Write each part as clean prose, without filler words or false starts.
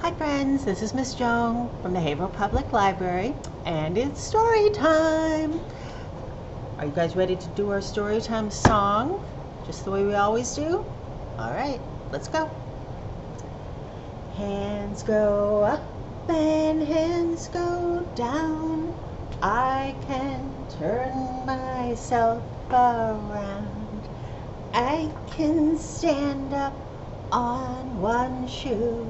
Hi friends, this is Miss Joan from the Haverhill Public Library, and it's story time. Are you guys ready to do our story time song, just the way we always do? All right, let's go. Hands go up and hands go down. I can turn myself around. I can stand up on one shoe.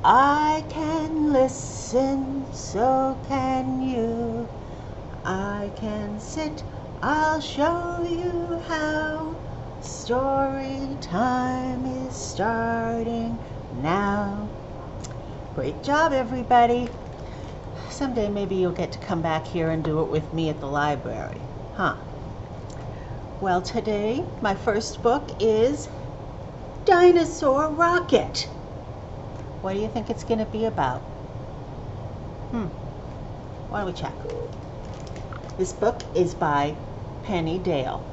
I can listen, so can you. I can sit, I'll show you how. Story time is starting now. Great job, everybody. Someday maybe you'll get to come back here and do it with me at the library, huh? Well, today my first book is Dinosaur Rocket. What do you think it's going to be about? Why don't we check? This book is by Penny Dale.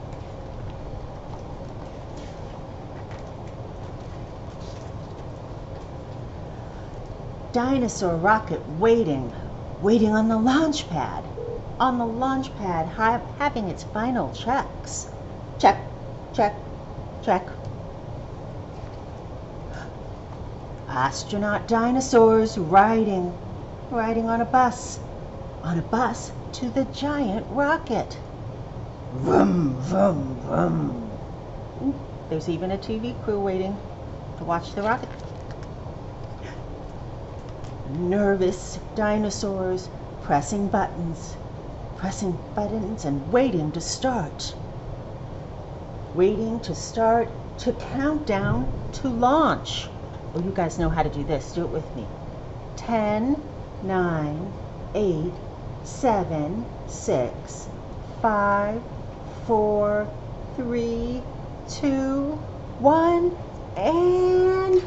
Dinosaur Rocket waiting on the launch pad. On the launch pad, having its final checks. Check, check, check. Astronaut dinosaurs riding on a bus to the giant rocket. Vroom, vroom, vroom. Ooh, there's even a TV crew waiting to watch the rocket. Nervous dinosaurs pressing buttons and waiting to start to count down to launch. Oh, you guys know how to do this. Do it with me. 10, 9, 8, 7, 6, 5, 4, 3, 2, 1, and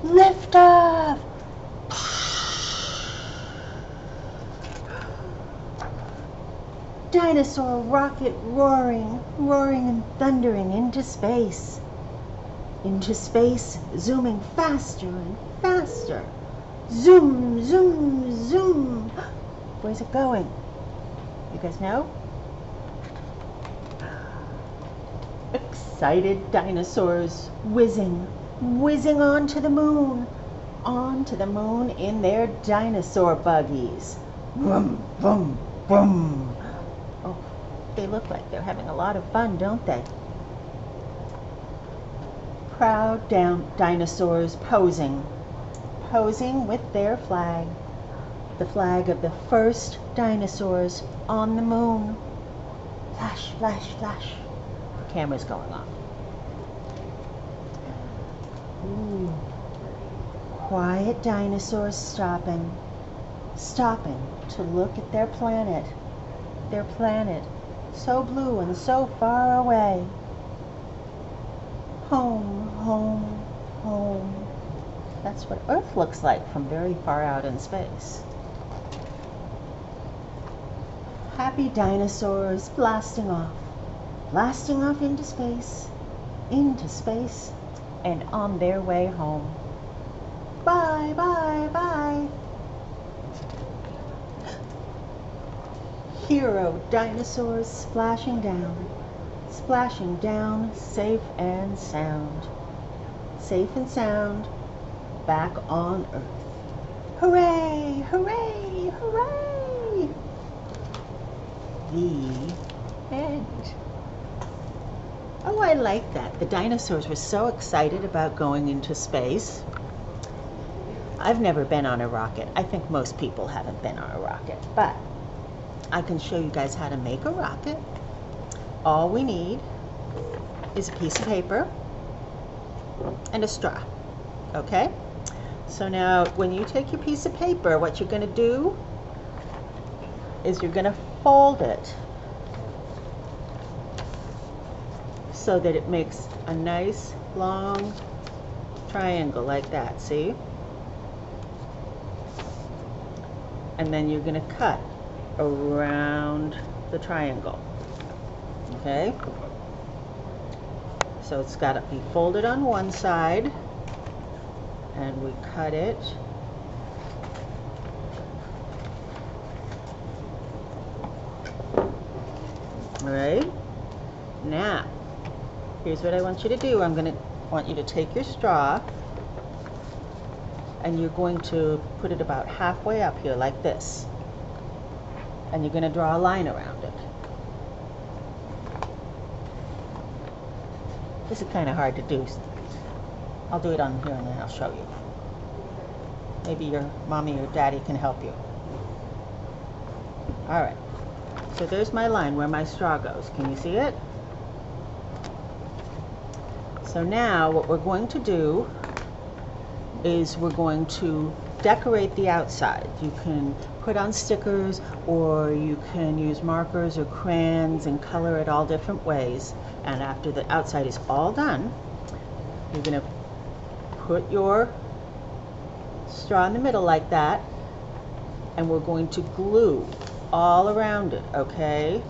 liftoff! Dinosaur rocket roaring and thundering into space. Into space, zooming faster and faster. Zoom, zoom, zoom. Where's it going? You guys know? Excited dinosaurs whizzing onto the moon in their dinosaur buggies. Vroom, vroom, vroom. Oh, they look like they're having a lot of fun, don't they? Proud dinosaurs posing with their flag, the flag of the first dinosaurs on the moon. Flash, flash, flash. The camera's going off. Ooh. Quiet dinosaurs stopping to look at their planet so blue and so far away. Home, home, home. That's what Earth looks like from very far out in space. Happy dinosaurs blasting off into space, and on their way home. Bye, bye, bye. Hero dinosaurs splashing down, safe and sound, back on Earth. Hooray, hooray, hooray! The end. Oh, I like that. The dinosaurs were so excited about going into space. I've never been on a rocket. I think most people haven't been on a rocket, but I can show you guys how to make a rocket. All we need is a piece of paper and a straw, okay? So now when you take your piece of paper, what you're going to do is you're going to fold it so that it makes a nice long triangle like that, see? And then you're going to cut around the triangle. Okay, so it's got to be folded on one side, and we cut it All right? Now, here's what I want you to do. Want you to take your straw and you're going to put it about halfway up here like this. And you're going to draw a line around it. This is kind of hard to do. I'll do it on here and then I'll show you. Maybe your mommy or daddy can help you. All right. So there's my line where my straw goes. Can you see it? So now what we're going to do is we're going to decorate the outside. You can put on stickers or you can use markers or crayons and color it all different ways. And after the outside is all done, you're going to put your straw in the middle like that, and we're going to glue all around it, okay?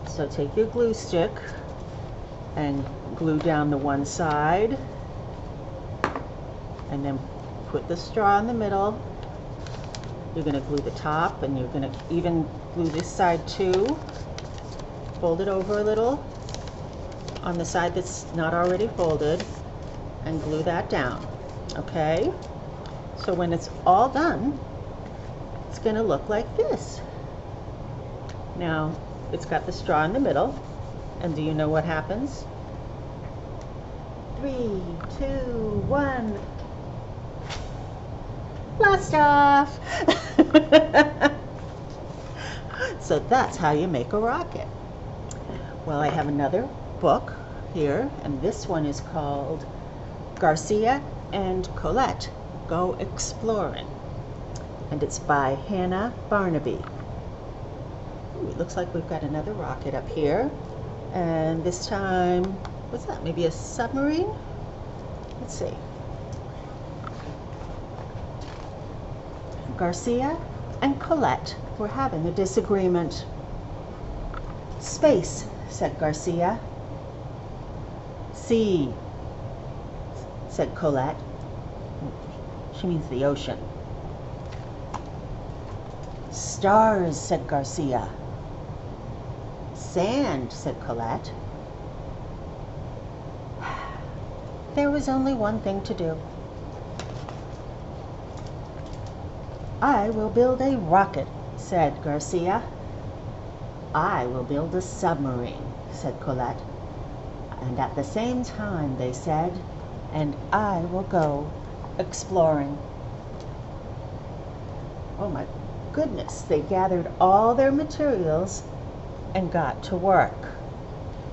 So take your glue stick and glue down the one side, and then put the straw in the middle. You're going to glue the top, and you're going to even glue this side too. Fold it over a little on the side that's not already folded, and glue that down, okay? So when it's all done, it's going to look like this. Now, it's got the straw in the middle, and do you know what happens? 3, 2, 1. Blast off! So that's how you make a rocket. Well, I have another book here, and this one is called Garcia and Colette Go Exploring, and it's by Hannah Barnaby. Ooh, it looks like we've got another rocket up here, and this time, what's that, maybe a submarine? Let's see. Garcia and Colette were having a disagreement. Space, said Garcia. Sea, said Colette. She means the ocean. Stars, said Garcia. Sand, said Colette. There was only one thing to do. I will build a rocket, said Garcia. I will build a submarine, said Colette. And at the same time they said, and I will go exploring. Oh my goodness, they gathered all their materials and got to work.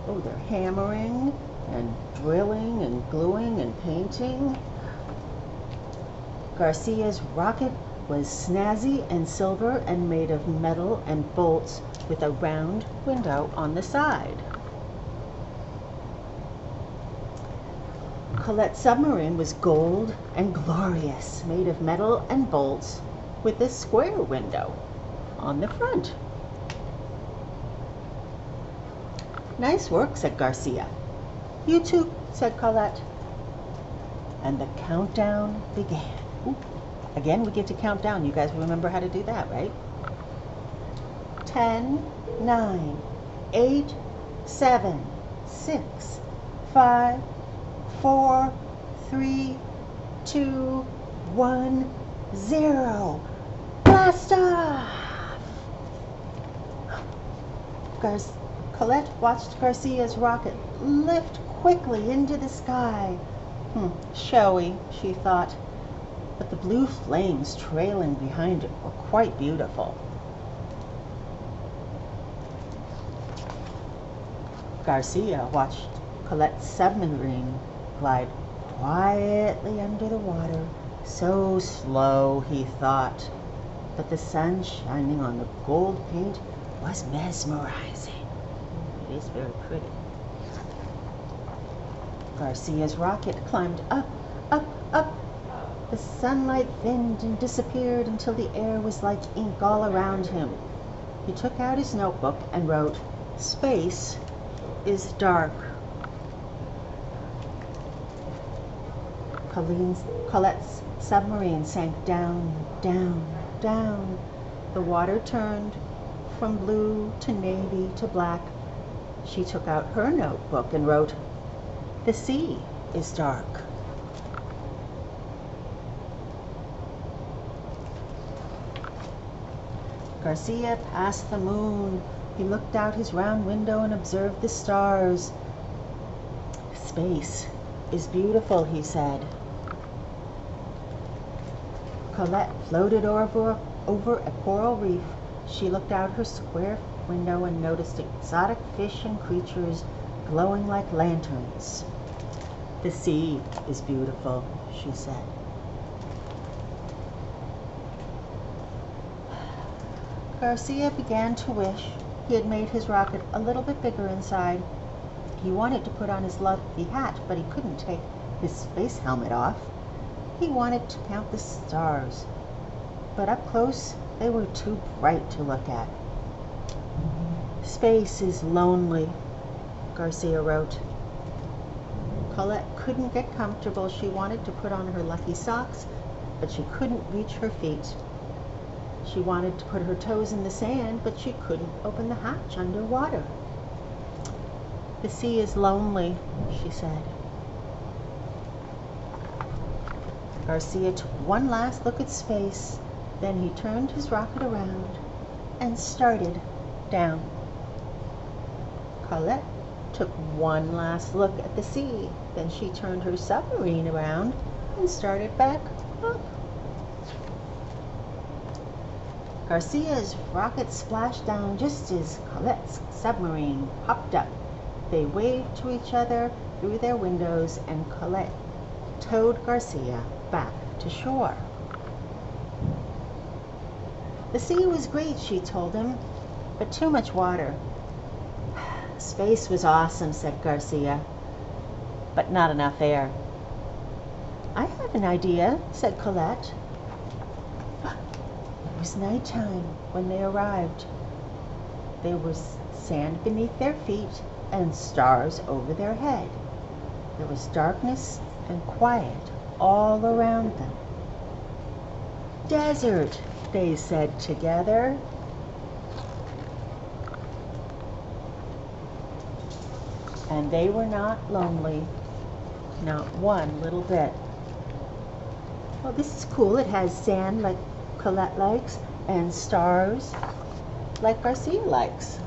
Oh, they're hammering and drilling and gluing and painting. Garcia's rocket was snazzy and silver and made of metal and bolts with a round window on the side. Colette's submarine was gold and glorious, made of metal and bolts with a square window on the front. Nice work, said Garcia. You too, said Colette. And the countdown began. Ooh. Again, we get to count down. You guys remember how to do that, right? 10, 9, 8, 7, 6, 5, 4, 3, 2, 1, 0. Blast off! Colette watched Garcia's rocket lift quickly into the sky. Showy, she thought, but the blue flames trailing behind it were quite beautiful. Garcia watched Colette's submarine glide quietly under the water. So slow, he thought, but the sun shining on the gold paint was mesmerizing. It is very pretty. Garcia's rocket climbed up, up, up. The sunlight thinned and disappeared until the air was like ink all around him. He took out his notebook and wrote, "Space is dark." Colette's submarine sank down, down, down. The water turned, from blue to navy to black. She took out her notebook and wrote, "The sea is dark." Garcia passed the moon. He looked out his round window and observed the stars. "Space is beautiful," he said. Colette floated over a coral reef. She looked out her square window and noticed exotic fish and creatures glowing like lanterns. "The sea is beautiful," she said. Garcia began to wish he had made his rocket a little bit bigger inside. He wanted to put on his lovely hat, but he couldn't take his space helmet off. He wanted to count the stars, but up close they were too bright to look at. "Space is lonely," Garcia wrote. Colette couldn't get comfortable. She wanted to put on her lucky socks, but she couldn't reach her feet. She wanted to put her toes in the sand, but she couldn't open the hatch underwater. "The sea is lonely," she said. Garcia took one last look at space, then he turned his rocket around and started down. Colette took one last look at the sea, then she turned her submarine around and started back up. Garcia's rocket splashed down just as Colette's submarine popped up. They waved to each other through their windows, and Colette towed Garcia back to shore. "The sea was great," she told him, "but too much water." "Space was awesome," said Garcia, "but not enough air." "I have an idea," said Colette. It was nighttime when they arrived. There was sand beneath their feet and stars over their head. There was darkness and quiet all around them. "Desert," they said together. And they were not lonely, not one little bit. "Well, this is cool. It has sand like Colette likes and stars like Garcia likes."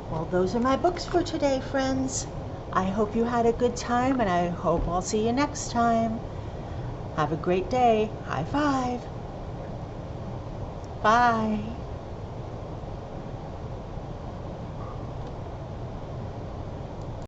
Well, those are my books for today, friends. I hope you had a good time, and I hope I'll see you next time. Have a great day. High five. Bye.